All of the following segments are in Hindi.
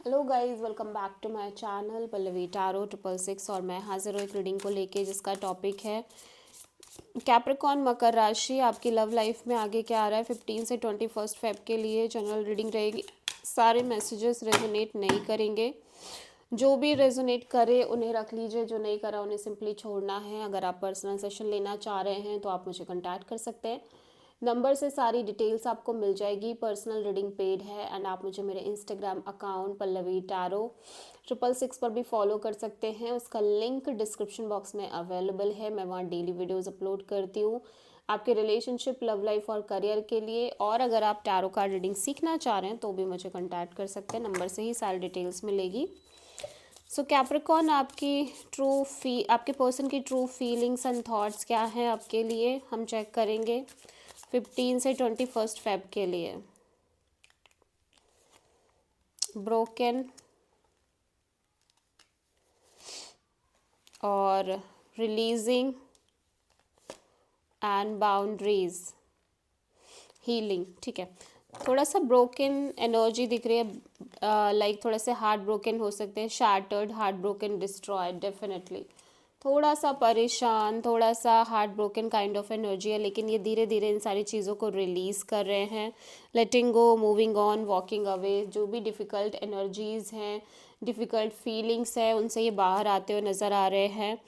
Hello guys, welcome back to my channel Pallavi tarot 666। और मैं हाजिर हूँ एक रीडिंग को लेके जिसका टॉपिक है कैप्रिकॉन मकर राशि। आपकी लव लाइफ में आगे क्या आ रहा है 15 से 21 फेब के लिए जनरल रीडिंग रहेगी। सारे मैसेजेस रेजोनेट नहीं करेंगे, जो भी रेजोनेट करे उन्हें रख लीजिए, जो नहीं करा उन्हें सिंपली छोड़ना है। अगर आप पर्सनल सेशन लेना चाह रहे हैं तो आप मुझे कांटेक्ट कर सकते हैं। नंबर से सारी डिटेल्स आपको मिल जाएगी। पर्सनल रीडिंग पेड है एंड आप मुझे मेरे इंस्टाग्राम अकाउंट पल्लवी टारो 666 पर भी फॉलो कर सकते हैं। उसका लिंक डिस्क्रिप्शन बॉक्स में अवेलेबल है। मैं वहाँ डेली वीडियोस अपलोड करती हूँ आपके रिलेशनशिप, लव लाइफ और करियर के लिए। और अगर आप टैरो कार्ड रीडिंग सीखना चाह रहे हैं तो भी मुझे कांटेक्ट कर सकते हैं। नंबर से ही सारी डिटेल्स मिलेगी। सो कैप्रिकॉन, आपके पर्सन की ट्रू फीलिंग्स एंड थॉट्स क्या हैं आपके लिए, हम चेक करेंगे 15 से 21 फेब के लिए। ब्रोकन और रिलीजिंग एंड बाउंड्रीज, हीलिंग। ठीक है, थोड़ा सा ब्रोकन एनर्जी दिख रही है। लाइक थोड़ा सा हार्ट ब्रोकन हो सकते हैं, shattered, heart broken, destroyed. Definitely थोड़ा सा परेशान, थोड़ा सा heart broken kind of energy है, लेकिन ये धीरे धीरे इन सारी चीज़ों को रिलीज़ कर रहे हैं। लेटिंग गो, मूविंग ऑन, वॉकिंग अवे। जो भी डिफ़िकल्ट एनर्जीज़ हैं, डिफ़िकल्ट फीलिंग्स हैं, उनसे ये बाहर आते हुए नज़र आ रहे हैं।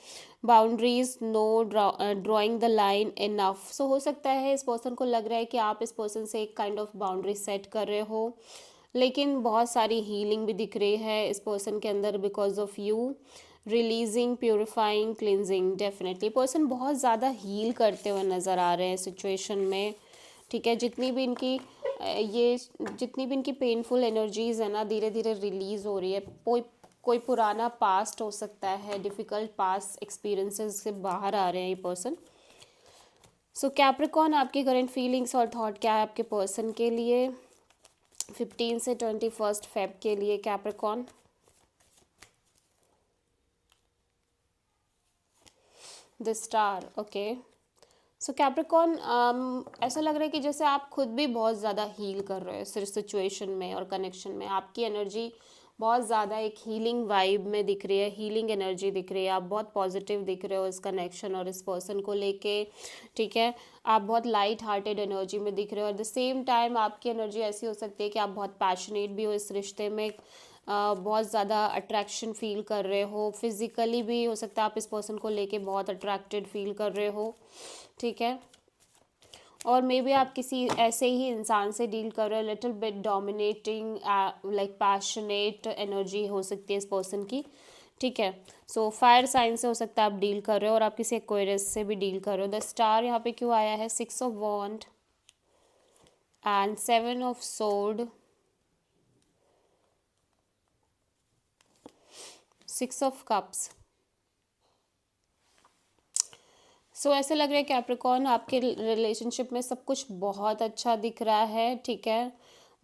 Boundaries no, drawing the line enough. So हो सकता है इस पर्सन को लग रहा है कि आप इस पर्सन से एक काइंड ऑफ बाउंड्री सेट कर रहे हो, लेकिन बहुत सारी हीलिंग भी दिख रही है इस पर्सन के अंदर because of you. Releasing, purifying, cleansing. Definitely person बहुत ज़्यादा हील करते हुए नज़र आ रहे हैं सिचुएशन में। ठीक है, जितनी भी इनकी पेनफुल एनर्जीज है ना, धीरे धीरे रिलीज हो रही है। कोई कोई पुराना पास्ट हो सकता है, डिफ़िकल्ट पास्ट एक्सपीरियंसेस से बाहर आ रहे हैं ये पर्सन। सो कैप्रिकॉन, आपकी करंट फीलिंग्स और थॉट क्या है आपके पर्सन के लिए 15 से 21 फेब के लिए Capricorn. The star, okay. So Capricorn, ऐसा लग रहा है कि जैसे आप खुद भी बहुत ज़्यादा हील कर रहे हो सिर्फ सिचुएशन में और कनेक्शन में। आपकी एनर्जी बहुत ज़्यादा एक हीलिंग वाइब में दिख रही है, हीलिंग एनर्जी दिख रही है। आप बहुत पॉजिटिव दिख रहे हो इस कनेक्शन और इस पर्सन को लेके। ठीक है, आप बहुत लाइट हार्टेड एनर्जी में दिख रहे हो। एट द सेम टाइम आपकी एनर्जी ऐसी हो सकती है कि आप बहुत पैशनेट भी हो इस रिश्ते में। बहुत ज़्यादा अट्रैक्शन फील कर रहे हो, फिजिकली भी हो सकता है आप इस पर्सन को लेके बहुत अट्रैक्टेड फील कर रहे हो। ठीक है, और मे बी आप किसी ऐसे ही इंसान से डील कर रहे हो, little bit dominating, like passionate energy हो सकती है इस पर्सन की। ठीक है, सो फायर साइन से हो सकता है आप डील कर रहे हो, और आप किसी एक्वेरियस से भी डील कर रहे हो। द स्टार यहाँ पे क्यों आया है? 6 of wands and 7 of swords, 6 of cups. So ऐसे लग रहा है कैप्रिकॉन, आपके रिलेशनशिप में सब कुछ बहुत अच्छा दिख रहा है। ठीक है,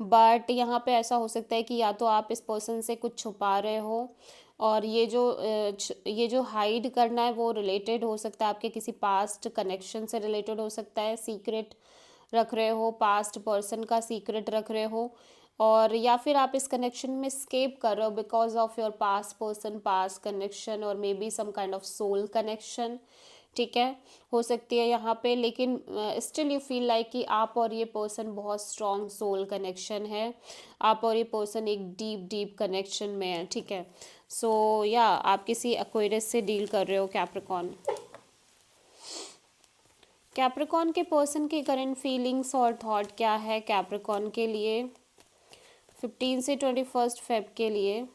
बट यहाँ पे ऐसा हो सकता है कि या तो आप इस पर्सन से कुछ छुपा रहे हो, और ये जो हाइड करना है वो रिलेटेड हो सकता है आपके किसी पास्ट कनेक्शन से रिलेटेड हो सकता है। सीक्रेट रख रहे हो, पास्ट पर्सन का सीक्रेट रख रहे हो, और या फिर आप इस कनेक्शन में स्केप कर रहे हो because of your past person, past connection, और may be some kind of soul connection. ठीक है, हो सकती है यहाँ पे, लेकिन स्टिल यू फील लाइक कि आप और ये पर्सन बहुत स्ट्रॉन्ग सोल कनेक्शन है। आप और ये पर्सन एक डीप डीप कनेक्शन में है। ठीक है, सो या आप किसी एक्वेरियस से डील कर रहे हो कैप्रिकॉन। कैप्रिकॉन के पर्सन की करंट फीलिंग्स और थॉट क्या है कैप्रिकॉन के लिए 15 से 21 फेब के लिए।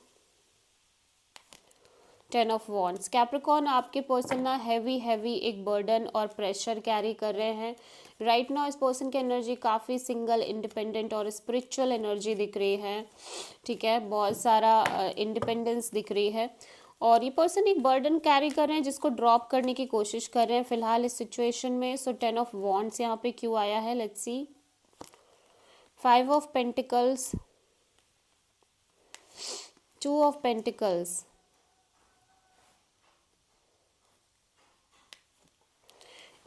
10 ऑफ वॉन्ड्स। कैप्रिकॉन, आपके पर्सन ना हैवी हैवी एक बर्डन और प्रेशर कैरी कर रहे हैं राइट नाउ। इस पर्सन की एनर्जी काफ़ी सिंगल, इंडिपेंडेंट और स्पिरिचुअल एनर्जी दिख रही है। ठीक है, बहुत सारा इंडिपेंडेंस दिख रही है, और ये पर्सन एक बर्डन कैरी कर रहे हैं जिसको ड्रॉप करने की कोशिश कर रहे हैं फिलहाल इस सिचुएशन में। सो 10 ऑफ वॉन्ड्स यहाँ पे क्यों आया है, let's see. 5 of pentacles, 2 of pentacles,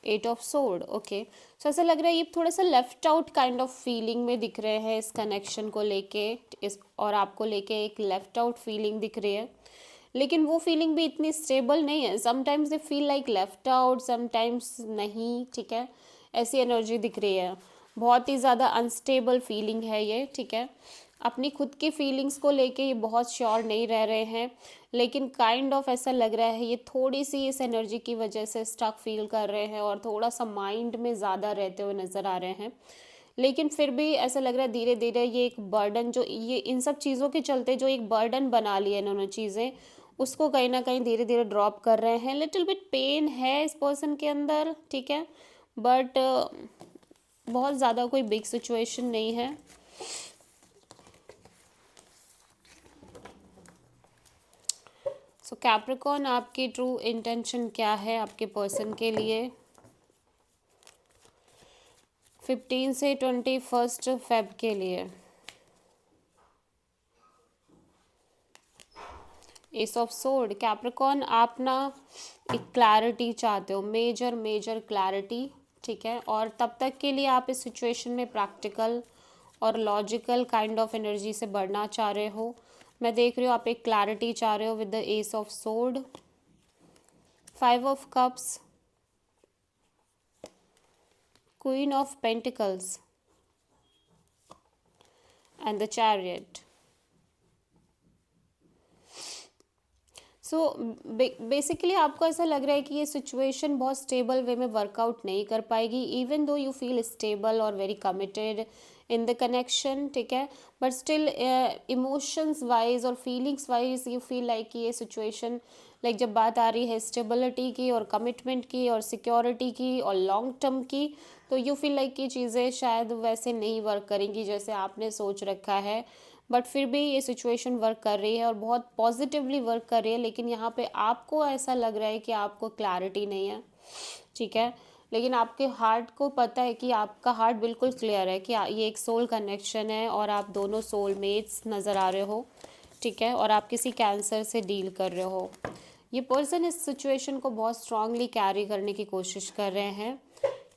eight of swords, okay. So ऐसा लग रहा है ये थोड़ा सा left out kind of feeling में दिख रहे हैं इस कनेक्शन को लेके, इस और आपको लेके एक लेफ्ट आउट फीलिंग दिख रही है, लेकिन वो फीलिंग भी इतनी स्टेबल नहीं है। Sometimes they feel like left out, sometimes नहीं, ठीक है, ऐसी एनर्जी दिख रही है। बहुत ही ज़्यादा अनस्टेबल फीलिंग है ये, ठीक है। अपनी खुद की फीलिंग्स को लेके ये बहुत श्योर नहीं रह रहे हैं, लेकिन काइंड ऑफ ऐसा लग रहा है ये थोड़ी सी इस एनर्जी की वजह से स्टक फील कर रहे हैं और थोड़ा सा माइंड में ज़्यादा रहते हुए नज़र आ रहे हैं। लेकिन फिर भी ऐसा लग रहा है धीरे धीरे ये एक बर्डन, जो ये इन सब चीज़ों के चलते जो एक बर्डन बना लिए इन्होंने चीज़ें, उसको कहीं ना कहीं धीरे धीरे ड्रॉप कर रहे हैं। लिटिल बिट पेन है इस पर्सन के अंदर, ठीक है, बट बहुत ज़्यादा कोई बिग सिचुएशन नहीं है। सो कैप्रिकॉर्न, आपकी ट्रू इंटेंशन क्या है आपके पर्सन के लिए 15 से 21 फेब के लिए? एस ऑफ सोर्ड, कैप्रिकॉर्न, आप ना एक क्लैरिटी चाहते हो, मेजर मेजर क्लैरिटी, ठीक है, और तब तक के लिए आप इस सिचुएशन में प्रैक्टिकल और लॉजिकल काइंड ऑफ एनर्जी से बढ़ना चाह रहे हो। मैं देख रही हूँ आप एक क्लैरिटी चाह रहे हो with the S of sword, 5 of cups, queen of pentacles and the chariot. So basically आपको ऐसा लग रहा है कि ये सिचुएशन बहुत स्टेबल वे में वर्कआउट नहीं कर पाएगी, even though you feel stable और very committed in the connection, ठीक है, बट स्टिल इमोशंस वाइज और feelings wise you feel like कि ये सिचुएशन, लाइक जब बात आ रही है स्टेबिलिटी की और कमिटमेंट की और सिक्योरिटी की और लॉन्ग टर्म की, तो यू फील लाइक कि चीज़ें शायद वैसे नहीं वर्क करेंगी जैसे आपने सोच रखा है, बट फिर भी ये सिचुएशन वर्क कर रही है और बहुत पॉजिटिवली वर्क कर रही है। लेकिन यहाँ पे आपको ऐसा लग रहा है कि आपको क्लैरिटी नहीं है, ठीक है, लेकिन आपके हार्ट को पता है कि आपका हार्ट बिल्कुल क्लियर है कि ये एक सोल कनेक्शन है और आप दोनों सोलमेट्स नज़र आ रहे हो, ठीक है, और आप किसी कैंसर से डील कर रहे हो। ये पर्सन इस सिचुएशन को बहुत स्ट्रांगली कैरी करने की कोशिश कर रहे हैं,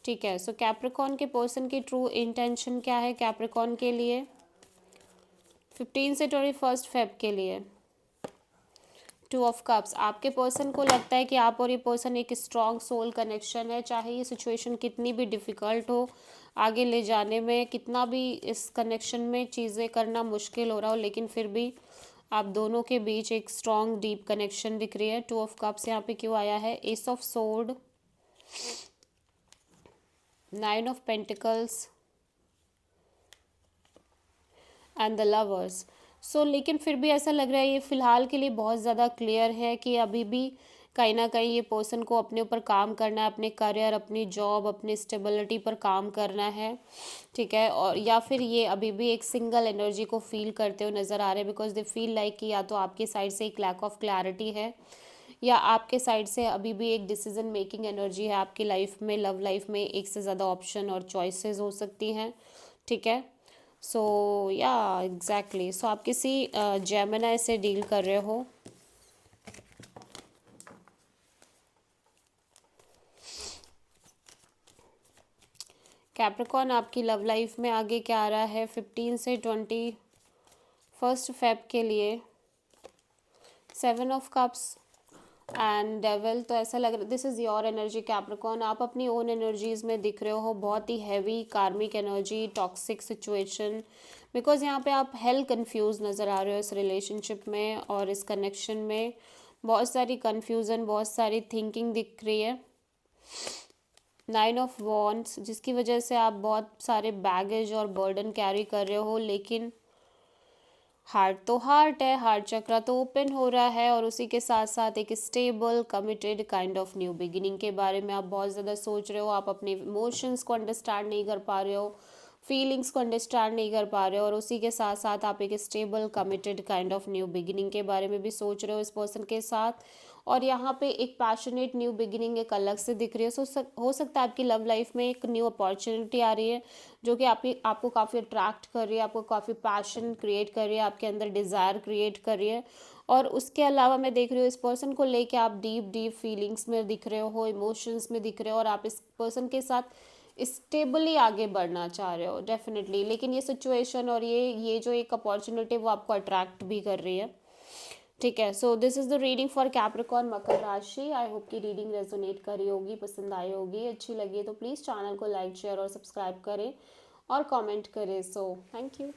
ठीक है। सो कैप्रिकॉर्न के पर्सन की ट्रू इंटेंशन क्या है कैप्रिकॉर्न के लिए 15 से 21 फेब के लिए? 2 ऑफ कप्स, आपके पर्सन को लगता है कि आप और ये पर्सन एक स्ट्रॉन्ग सोल कनेक्शन है, चाहे ये सिचुएशन कितनी भी डिफ़िकल्ट हो, आगे ले जाने में कितना भी इस कनेक्शन में चीज़ें करना मुश्किल हो रहा हो, लेकिन फिर भी आप दोनों के बीच एक स्ट्रॉन्ग डीप कनेक्शन दिख रही है। 2 ऑफ कप्स यहाँ पे क्यों आया है? Ace of swords, 9 of pentacles and the lovers. So लेकिन फिर भी ऐसा लग रहा है ये फ़िलहाल के लिए बहुत ज़्यादा क्लियर है कि अभी भी कहीं ना कहीं ये पर्सन को अपने ऊपर काम करना है, अपने करियर, अपनी जॉब, अपनी स्टेबिलिटी पर काम करना है, ठीक है, और या फिर ये अभी भी एक सिंगल एनर्जी को फील करते हुए नज़र आ रहे हैं, बिकॉज दे फील लाइक कि या तो आपकी साइड से एक लैक ऑफ क्लैरिटी है या आपके साइड से अभी भी एक डिसीजन मेकिंग एनर्जी है आपकी लाइफ में, लव लाइफ में एक से ज़्यादा ऑप्शन और चॉइसेस हो सकती हैं, ठीक है। सो या एग्जैक्टली, सो आप किसी जेमिनी से डील कर रहे हो, कैप्रिकॉर्न, आपकी लव लाइफ में आगे क्या आ रहा है 15 से 21 फेब के लिए? 7 ऑफ कप्स एंड डेविल। तो ऐसा लग रहा है this is your energy Capricorn, आप अपनी ओन एनर्जीज में दिख रहे हो, बहुत ही हैवी कार्मिक एनर्जी, टॉक्सिक सिचुएशन, बिकॉज यहाँ पे आप हेल कंफ्यूज नज़र आ रहे हो इस रिलेशनशिप में और इस कनेक्शन में, बहुत सारी कन्फ्यूज़न, बहुत सारी थिंकिंग दिख रही है। 9 ऑफ वॉन्ड्स, जिसकी वजह से आप बहुत सारे बैगेज और बर्डन कैरी कर रहे हो, लेकिन हार्ट तो हार्ट है, हार्ट चक्रा तो ओपन हो रहा है और उसी के साथ साथ एक stable committed kind of new beginning के बारे में आप बहुत ज़्यादा सोच रहे हो, आप अपने इमोशंस को अंडरस्टैंड नहीं कर पा रहे हो, फीलिंग्स को अंडरस्टैंड नहीं कर पा रहे हो, और उसी के साथ साथ आप एक stable committed kind of new beginning के बारे में भी सोच रहे हो इस पर्सन के साथ। और यहाँ पे एक पैशनेट न्यू बिगिनिंग एक अलग से दिख रही है। हो सकता है आपकी लव लाइफ में एक न्यू अपॉर्चुनिटी आ रही है जो कि आपको काफ़ी अट्रैक्ट कर रही है, आपको काफ़ी पैशन क्रिएट कर रही है, आपके अंदर डिज़ायर क्रिएट कर रही है। और उसके अलावा मैं देख रही हूँ इस पर्सन को लेके आप डीप डीप फीलिंग्स में दिख रहे हो, इमोशंस में दिख रहे हो, और आप इस पर्सन के साथ स्टेबली आगे बढ़ना चाह रहे हो डेफिनेटली। लेकिन ये सिचुएशन और ये जो एक अपॉर्चुनिटी वो आपको अट्रैक्ट भी कर रही है। ठीक है, so this is the reading for Capricorn मकर राशि। आई होप की रीडिंग रेजोनेट करी होगी, पसंद आई होगी, अच्छी लगी तो प्लीज़ चैनल को लाइक शेयर और सब्सक्राइब करें और कमेंट करें। So thank you.